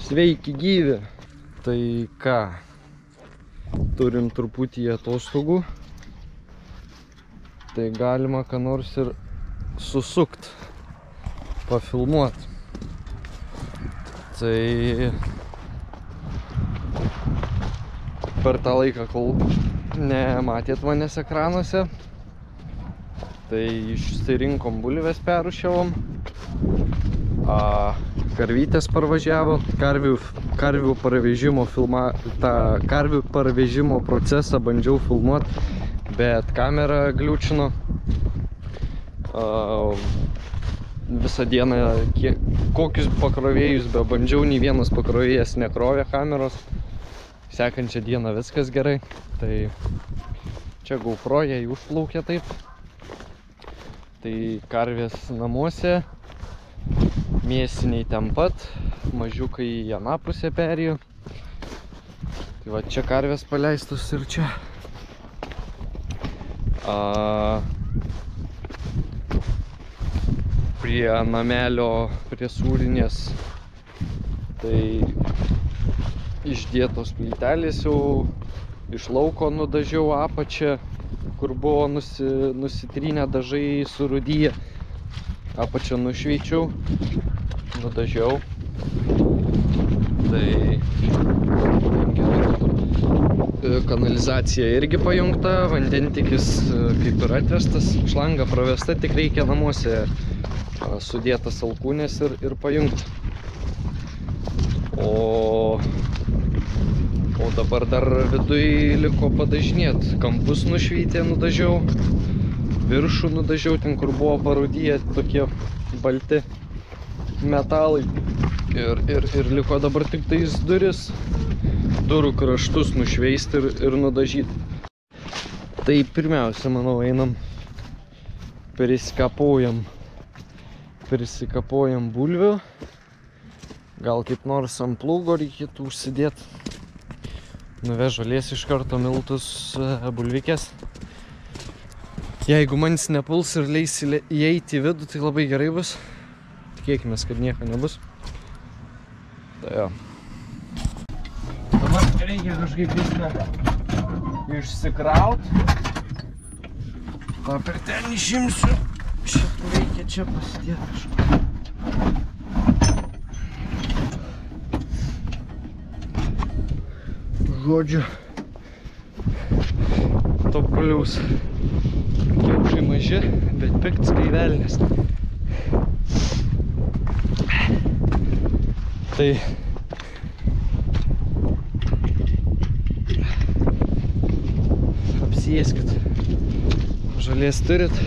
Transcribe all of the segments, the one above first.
Sveiki gyvi. Tai ką, turim truputį atostogų, tai galima ką nors ir susukt, pafilmuot. Tai per tą laiką, kol nematėt manęs ekranuose, tai išsirinkom bulves perrūšiavom, karvytės parvažiavo, karvių parvežimo karvių parvežimo procesą bandžiau filmuot, bet kamera gliučino. Visą dieną, kokius pakrovėjus bebandžiau, nei vienas pakrovėjas nekrovė kameros. Sekančią dieną viskas gerai, tai čia GoPro jai užplaukė taip. Tai karvės namuose, mėsiniai ten pat, mažiukai į aną pusę perėjo. Tai va čia karvės paleistos ir čia. Prie namelio, prie sūrinės, tai išdėtos plytelės jau iš lauko nudažiau apačią, kur buvo nusitrynę dažai surūdyję. Apačią nušveičiau, nudažiau. Tai kanalizacija irgi pajungta, vandentikis kaip ir atvestas, šlanga pravesta, tik reikia namuose sudėtas alkūnės ir pajungti. O dabar dar viduj liko padažinėt. Kampus nušveitė, nudažiau. Viršų nudažiau, ten kur buvo parūdyję tokie balti metalai. Ir liko dabar tik tais duris, durų kraštus nušveisti ir nudažyti. Tai pirmiausia, manau, einam, prisikapojam bulvių. Gal kaip nors ant plūgo reikėtų užsidėti. Nuveš žolės iš karto, miltus, bulvikės. Jeigu manis nepuls ir leis įeiti į vidų, tai labai gerai bus. Tikėkimės, kad nieko nebus. Tai jo. Dabar reikia kažkaip viską išsikraut. Ta per ten išimsiu. Šitą reikia čia pasidėti kažką. Žodžiu, topuliaus kiaušai maži, bet piktas kai velnias. Tai apsiėskit, žolės turit,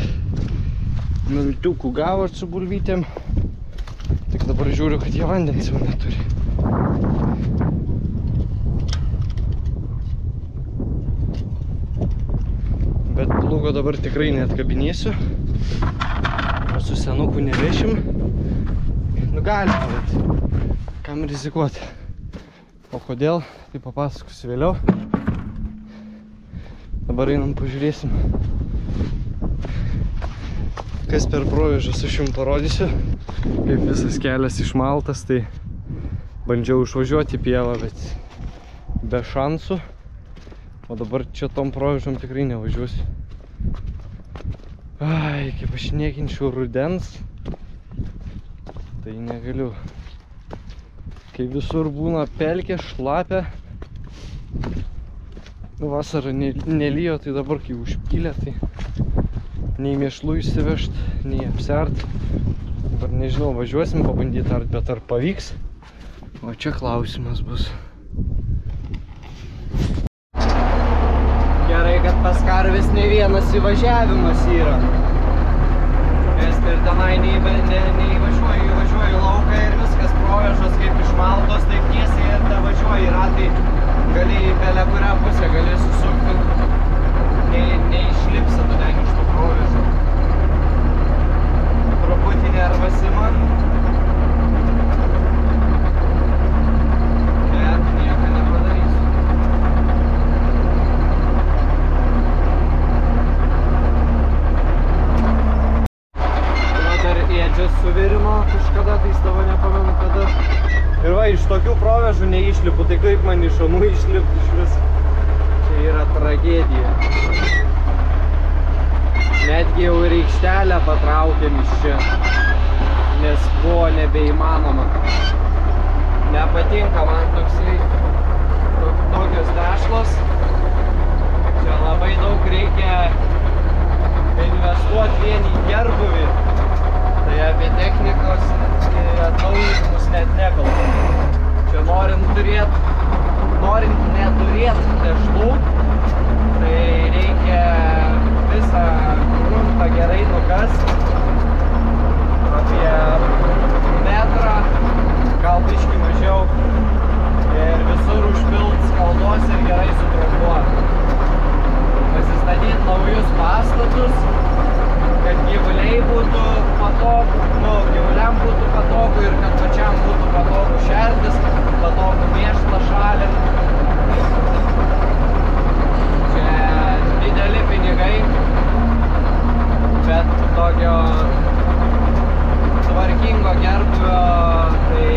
miltiukų gavot su bulvytėm, tik dabar žiūriu, kad jie vandens jau neturi. Bet plūgo dabar tikrai neatkabinėsiu. Su senuku nevešim. Nu galima, bet kam rizikuoti. O kodėl, tai papasakosiu vėliau. Dabar einam pažiūrėsim, kas per provėžas aš jums parodysiu. Kaip visas kelias išmaltas, tai bandžiau išvažiuoti į pievą, bet be šansų. O dabar čia tom provėžom tikrai nevažiuosiu. Ai, kaip aš nekinčiau rudens, tai negaliu. Kai visur būna pelkė, šlapia. Vasarą nelijo, tai dabar kai užpylė, tai nei mėšlų išsivežt, nei apsert. Dabar nežinau, važiuosim pabandyti art, bet ar pavyks. O čia klausimas bus. Gerai, kad pas karves ne vienas įvažiavimas yra. Nes ir tenai neįvažiuoju, įvažiuoju į lauką ir viskas provėžos kaip išmaltos, taip tiesiai ir ta važiuoji ratai. Gali į belę kurią pusę gali susukti. Neišlipsi tu ten iš tų provėžų. Truputį nervasi man. Bet nieko nepadarysiu. Dar ėdžias suvirino kažkada, tai tavo nepamenu kada. Ir va, iš tokių provežų neišlipu, tai kaip man iš anų išlipti iš vis. Čia yra tragedija. Netgi jau ir aikštelę patraukėm iš čia, nes buvo nebeįmanoma. Nepatinka man tokios tešlos. Čia labai daug reikia investuoti vien į gerbuvį. Tai apie technikos atnaujinimus net nekalbam. Čia norint neturėt tešlų, tai reikia visą gruntą gerai nukast. Apie metrą, gal biškį mažiau. Ir visur užpilt skaldos ir gerai sutrombuoti. Pasistatyti naujus pastatus, kad gyvuliai būtų patogu, gyvuliam būtų patogu ir kad pačiam būtų patogu šertis, patogu mėšlą šalinti. Čia dideli pinigai, bet tokio tvarkingo gerbuvio tai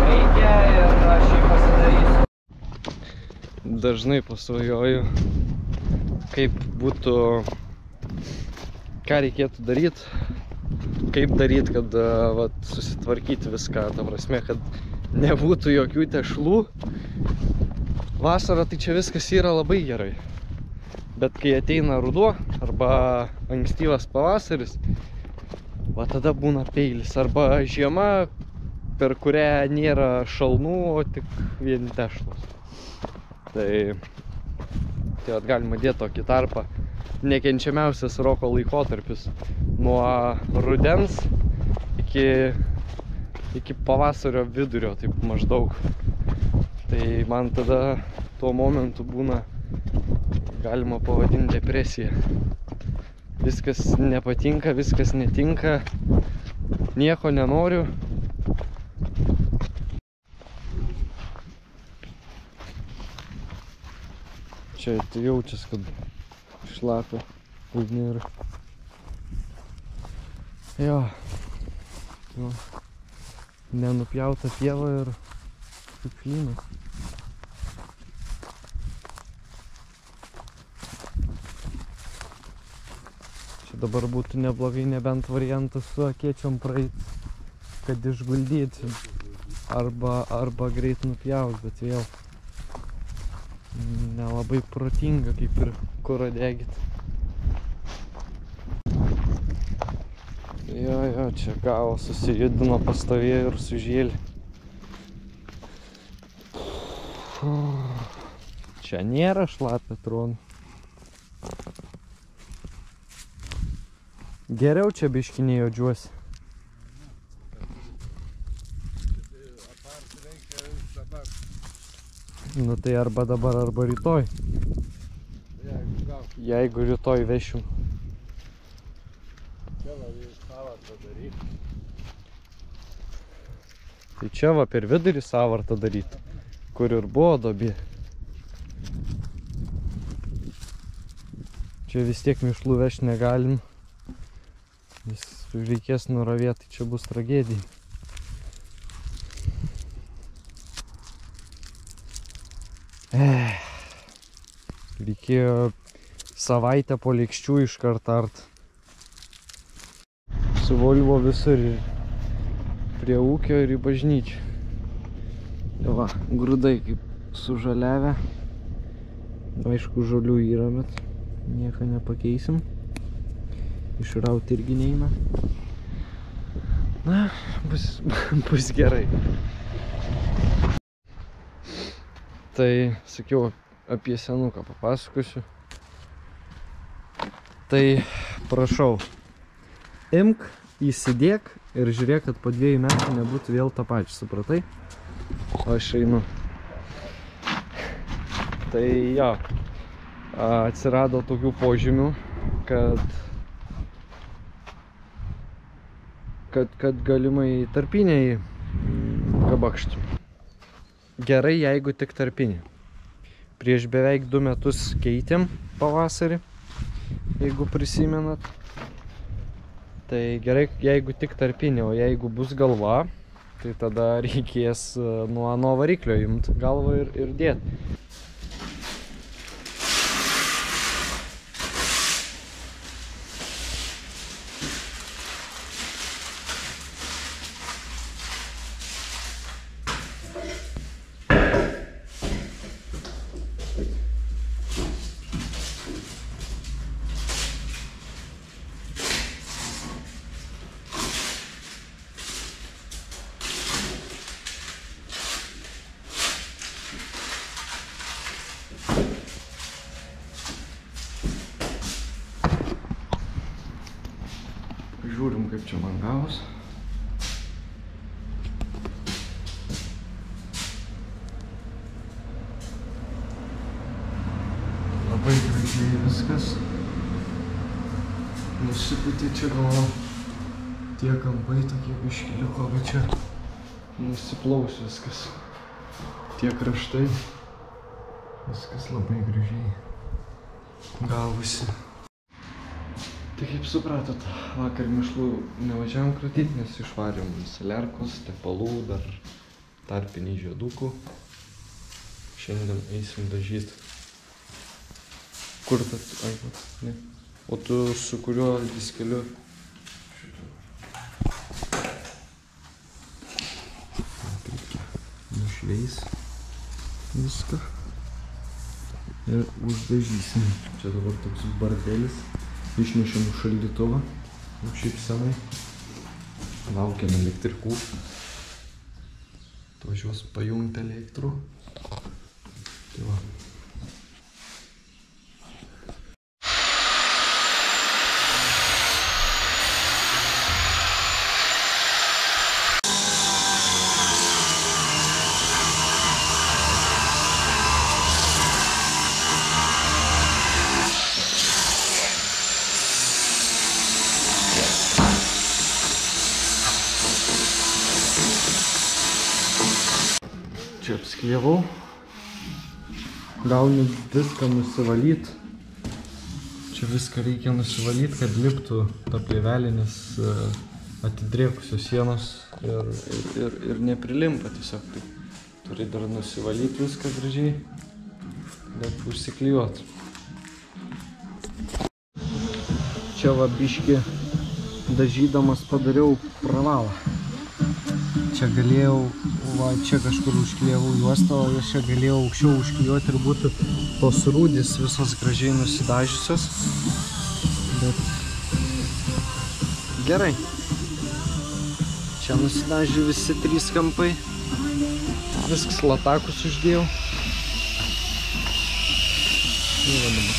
reikia ir aš jį pasidarysiu. Dažnai pasvajoju, kaip būtų, ką reikėtų daryti, kaip daryti, kad vat, susitvarkyti viską, ta prasme, kad nebūtų jokių tešlų. Vasarą tai čia viskas yra labai gerai, bet kai ateina ruduo arba ankstyvas pavasaris, va tada būna peilis, arba žiema, per kurią nėra šalnų, o tik vien tešlos. Tai vat galima dėti tokį tarpą. Nekenčiamiausias roko laikotarpis nuo rudens iki pavasario vidurio, taip maždaug. Tai man tada tuo momentu būna, galima pavadinti, depresija. Viskas nepatinka, viskas netinka, nieko nenoriu. Čia tai jaučias, kad šlapia nėra. Jo, nenupjauta pieva ir šiukšlynas. Čia dabar būtų neblogai, nebent variantas su akėčiom praeit, kad išguldyti arba greit nupjaus, bet vėl nelabai protinga, kaip ir kurą degit. Jo, čia gavo, susijudino, pastovėjo ir sužėlė. Čia nėra šlapia tronų. Geriau čia biškiniai jodžiuosi. Nu tai arba dabar, arba rytoj. Jeigu rytoj vešim. Čia va, sąvartą daryt. Tai čia va per vidurį sąvartą daryt, kur ir buvo duobė. Čia vis tiek mišlų vežti negalim. Vis reikės nuravėti, čia bus tragedija. Reikėjo savaitę po lėkščių iškart art. Su Volvo visur, prie ūkio ir į bažnyčią. Va, grūdai kaip sužaliavę. Aišku, žolių yra, bet nieko nepakeisim. Išrauti irgi neina. Na, bus gerai. Tai sakiau, apie senuką papasakosiu. Tai prašau, imk, įsidėk ir žiūrėk, kad po 2 metų nebūtų vėl tą pačią, supratai? O aš einu. Tai jo, atsirado tokių požymių, kad galimai tarpiniai kabakštų. Gerai, jeigu tik tarpinį. Prieš beveik 2 metus keitėm pavasarį, jeigu prisimenat. Tai gerai, jeigu tik tarpinė, o jeigu bus galva, tai tada reikės nuo variklio imti galvą ir dėti. Žiūrim, kaip čia man gavos. Labai gražiai viskas. Nusipūtė čia gal tie kampai tokie biški liko, bet čia nusiplaus viskas. Tie kraštai. Viskas labai gražiai gavosi. Tai kaip supratot, vakar mišlų nevažiavom kratyti, nes išvarėm saliarkos, tepalų, dar tarpiniai žiedukų. Šiandien eisim dažyti. Kur tas? Ai, ne. O tu su kuriuo diskeliu? Nušveis viską ir uždažysim. Čia dabar toks bardelis. Išnešėm šaldytuvą, šiaip senai. Laukiam elektrikų. Atvažiuos pajungti elektrų. Tai va. Čia apsklievau. Gauni viską nusivalyt. Čia viską reikia nusivalyt, kad liptų ta plėvelė, nes atidrėkusios sienos ir neprilimpa tiesiog. Tai turi dar nusivalyt viską gražiai, bet užsiklijuot. Čia va biški dažydamas padariau pravalą. Čia galėjau, va, čia kažkur užklijavau juostą, o čia galėjau aukščiau užklijuoti ir būtų tos rūdys visos gražiai nusidažiusios. Bet gerai. Čia nusidažė visi 3 kampai. Viskas latakus uždėjau. Ir va dabar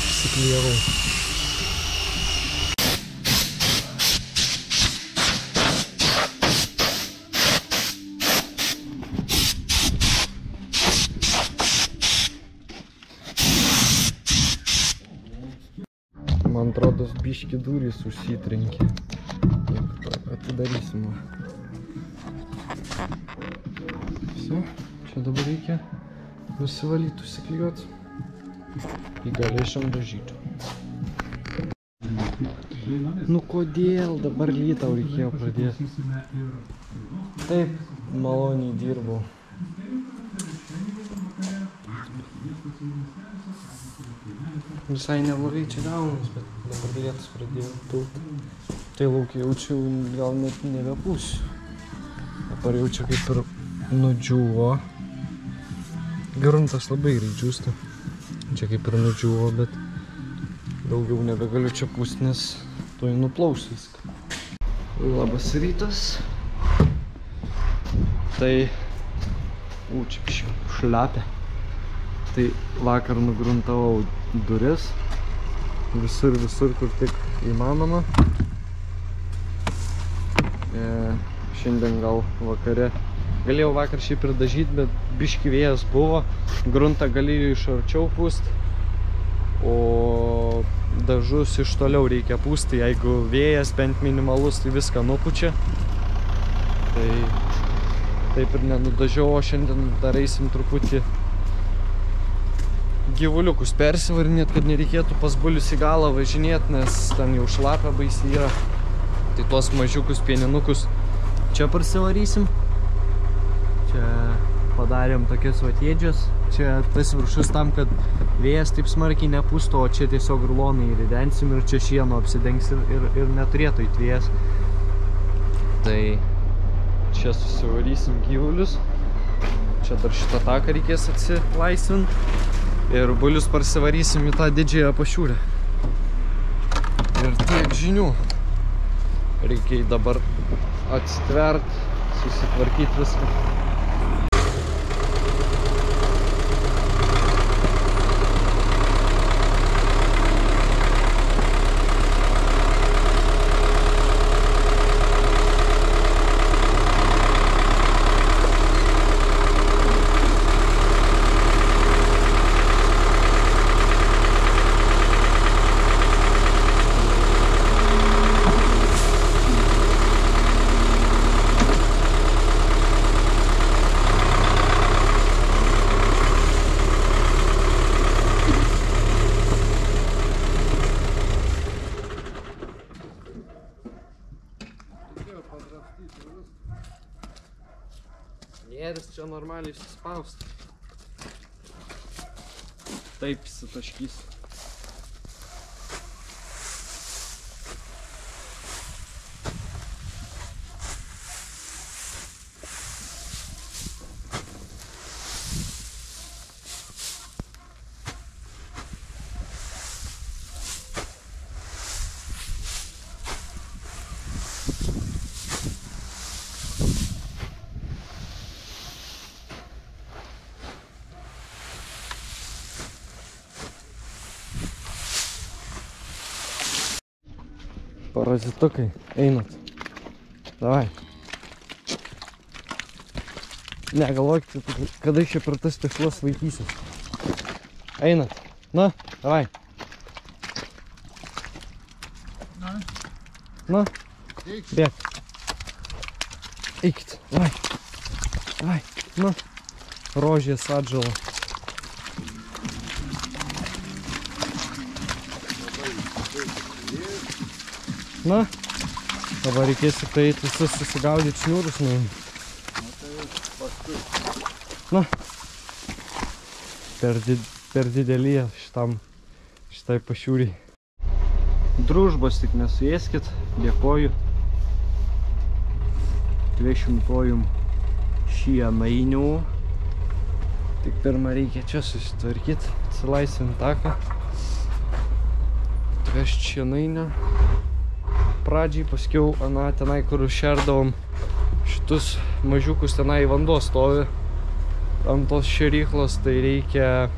apsiklijavau. Man atrodo, biški durys užsitrenkė. Atidarysim. Все, čia dabar reikia nusivalyti, užsiklijuoti. Ir galėsim dažyti. Nu kodėl dabar lytau reikėjo pradėti? Taip, maloniai dirbau. Visai neblogai čia gaunas, bet dabar lietus pradėjau pilti. Tai laukia jaučiu, gal net nebepūsiu. Dabar jaučiu kaip ir nudžiūvo. Gruntas labai greit džiūsta. Čia kaip ir nudžiūvo, bet daugiau nebegaliu čia pūsti, nes tuoj nuplaus viską. Labas rytas. Tai... čia šlepia. Tai vakar nugruntavau duris. Visur, kur tik įmanoma. Šiandien gal vakare. Galėjau vakar šiaip ir dažyti, bet biški vėjas buvo. Gruntą galėjau iš arčiau pūsti. O dažus iš toliau reikia pūsti. Jeigu vėjas bent minimalus, tai viską nupučia. Tai taip ir nenudažiau, o šiandien dar eisim truputį gyvuliukus persivarinėt, kad nereikėtų pas bulius į galą važinėt, nes ten jau šlapia baisiai yra. Tai tuos mažiukus pieninukus čia parsivarysim. Čia padarėm tokias vatėdžias. Čia tas viršus tam, kad vėjas taip smarkiai nepūstų, o čia tiesiog rulonai ridensim ir čia šieno apsidengs ir neturėtų įtvėjas. Tai čia susivarysim gyvulius. Čia dar šitą taką reikės atsilaisvinti. Ir bulius parsivarysim į tą didžiąją pašiūrę. Ir tiek žinių. Reikia dabar atsitvert, susitvarkyti viską. Nėris čia normaliai suspaust. Taip įsitaškys. Parazitukai, einat. Davai. Negalvokite, kada čia per tas tešlas vaikysis. Einat. Na, davai. Na, bėk. Eikit, davai. Davai, na. Rožės atžala. Na, dabar reikės tik tai visus susigaudyti šniūrus. Na, per didelį šitai pašiūriai. Družbos tik nesuėskit, dėkoju. 200 šienainių. Tik pirmą reikia čia susitvarkyti, atsilaisvinti taką. Atvežti šienainę. Pradžiai, paskiau tenai, kur šerdavom šitus mažiukus, tenai vanduo stovi ant tos šėryklos, tai reikia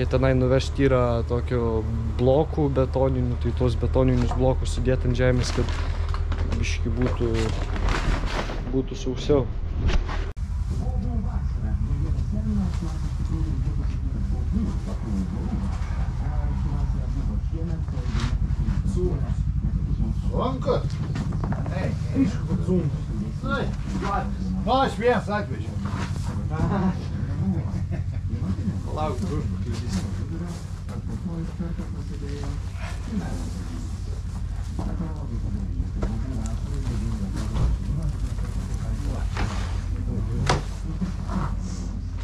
tenai nuvežti yra tokio blokų betoninių, tai tos betoninius blokus sudėti ant žemės, kad biški būtų sausiau. Lanka? Ei, aišku, sunkus. Na, aš vienas atvežiu. Lauk, družbą kliudysim.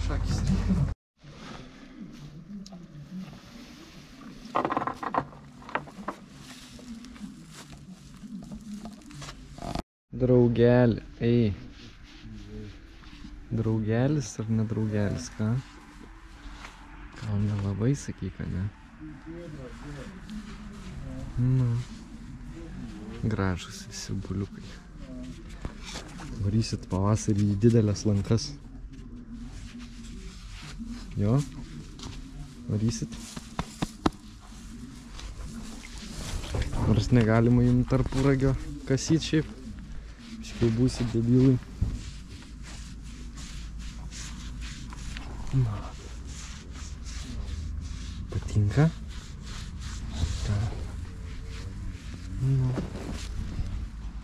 Šakis reikia. Draugelį, ei. Draugelis ar ne draugelis, ką? Gal nelabai sakyk, ne? Nu. Gražus visi buliukai. Varysit pavasarį į didelės lankas. Jo? Varysit? Nors negalima jums tarpuragio kasyt šiaip. Kai būsit debilai. Patinka? Ką? Nu.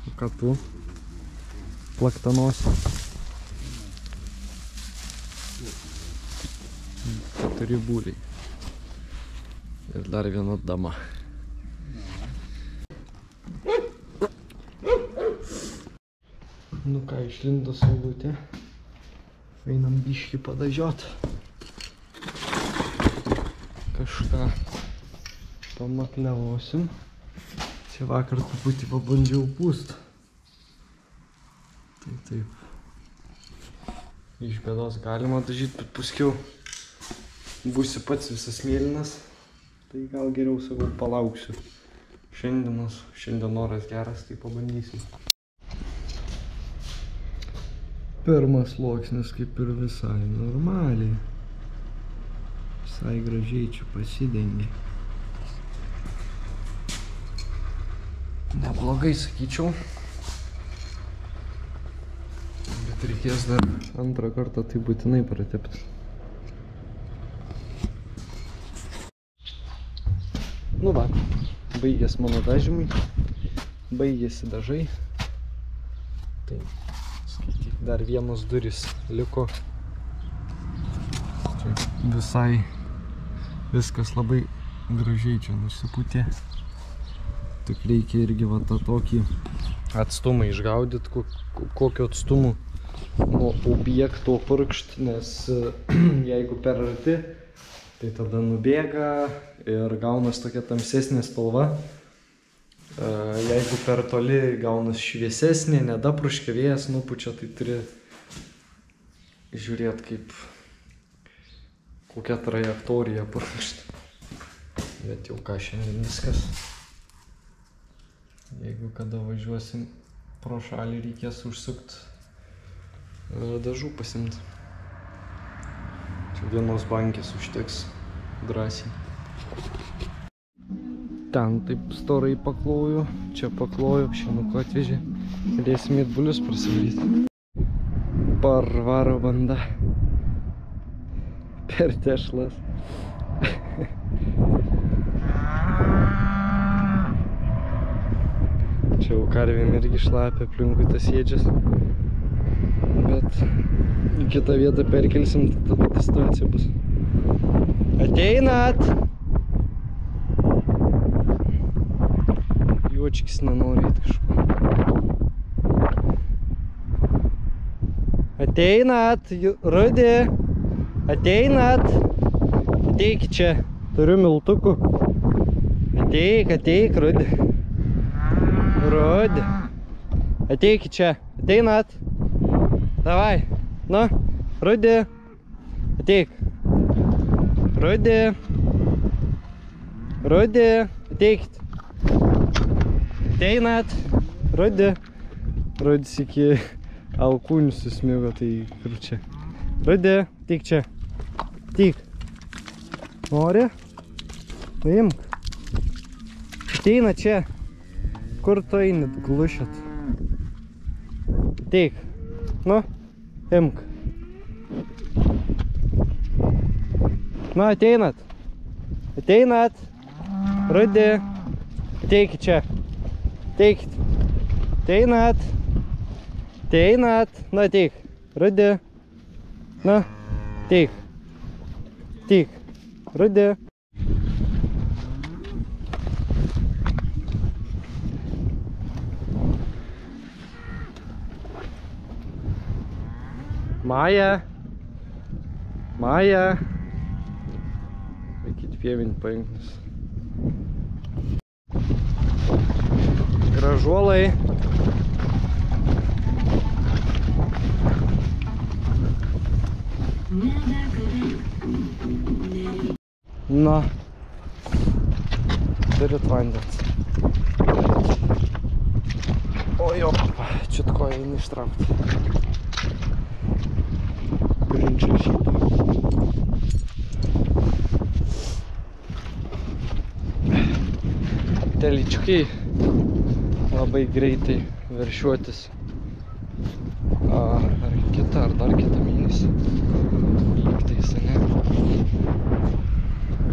O ką tu? Plaktanosį. 4 būriai. Ir dar viena dama. Nu ką, išlindo saulutė. Einam biškį padažiot. Kažką pamakliavosim. Čia vakar truputį pabandžiau pūst. Tai taip. Iš bėdos galima dažyti, bet paskiau būsiu pats visas mėlynas. Tai gal geriau sakau palauksiu. Šiandien oras geras, tai pabandysim. Pirmas sluoksnis kaip ir visai normaliai. Visai gražiai čia pasidengia. Neblogai sakyčiau. Bet reikės dar antrą kartą tai būtinai pratepti. Nu va, baigės mano dažymai. Baigėsi dažai. Tai skaityk, dar vienos durys liko. Čia visai viskas labai gražiai čia nusipūtė. Tik reikia irgi va tą tokį atstumą išgaudyti, kokiu atstumu nuo objekto purkšt, nes jeigu per arti, tai tada nubėga ir gaunas tokia tamsesnė spalva. Jeigu per toli gaunas šviesesnė, nedapruškia vėjas nupučia, tai turi žiūrėti kaip kokią trajektoriją purkšt. Bet jau ką, šiandien viskas. Jeigu kada važiuosim pro šalį, reikės užsukt dažų pasimt. Čia vienos bankės užteks drąsiai. Ten taip storai pakloju, čia pakloju, šiandien atvežė. Galėsim į bulius prasivaryti. Parvaro banda. Per tešlas. Čia jau karvėm irgi šlapia aplinkui tas ėdžias. Bet į kitą vietą perkelsim, tai tada ta situacija bus. Ateinat! Juočkis nenori eit kažko. Ateinat! Rudi! Ateinat! Ateik čia! Turiu miltukų. Ateik, Rudi! Rudi! Ateik čia! Ateinat! Davai! Nu! Rudi! Ateik! Rudi! Rudi! Ateikit! Ateinat! Rudi! Rudis iki alkūnių susmigo, tai kur čia? Rudi! Ateik čia! Ateik! Nori? Nuimk! Ateina čia! Kur tu einat, glušat? Ateik! Nu, imk! Nu, ateinat! Ateinat! Rudi! Ateikit čia! Ateikit! Ateinat! Ateinat! Nu, ateik! Rudi! Nu, ateik! Ateik! Rudi! Maja! Maja! Reikėt pievint paimtis. Gražuolai! Na, turit vandens. Oi, opa, čiutko eini ištraukti. Gulinčią šitą. Telyčiukai labai greitai veršiuotis. Ar kitą, ar dar kitą mėnesį. Lygtais, ne?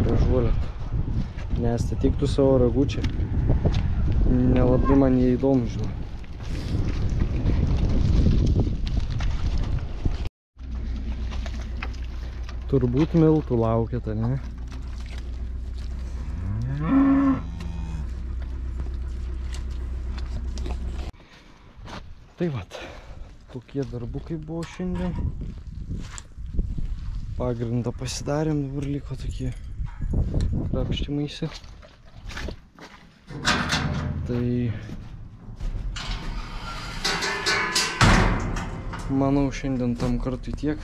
Gražuolė. Nestatyk tu savo ragučią. Nelabai man jie įdomu, žinau. Turbūt miltų laukiate, ne? Tai vat, tokie darbukai buvo šiandien. Pagrindą pasidarėm, dabar liko tokie krapštimaisi. Tai manau šiandien tam kartui tiek.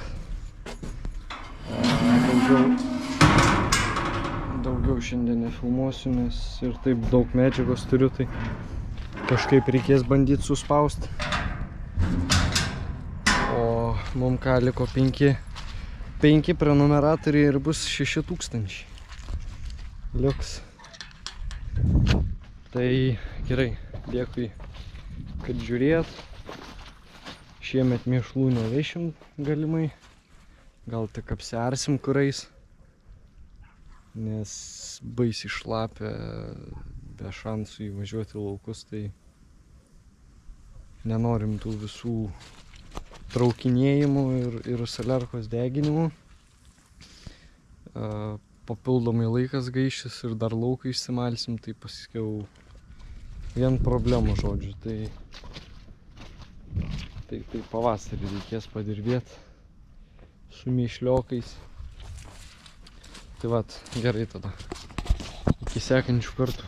Daugiau šiandien nefilmuosiu, nes ir taip daug medžiagos turiu, tai kažkaip reikės bandyti suspausti. O mums ką liko 5 prenumeratoriai ir bus 6000. Liuks. Tai gerai, dėkui, kad žiūrėjot. Šiemet mėšlų nevešim galimai. Gal tik apsiarsim kurais. Nes baisiai šlapia, be šansų įvažiuoti laukus, tai nenorim tų visų traukinėjimų ir saliarkos deginimų. Papildomai laikas gaišis ir dar lauką išsimalsim, tai pasakiau vien problemų žodžiu. Tai pavasarį reikės padirbėti su mėšliokais. Tai vat, gerai tada. Iki sekančių kartų.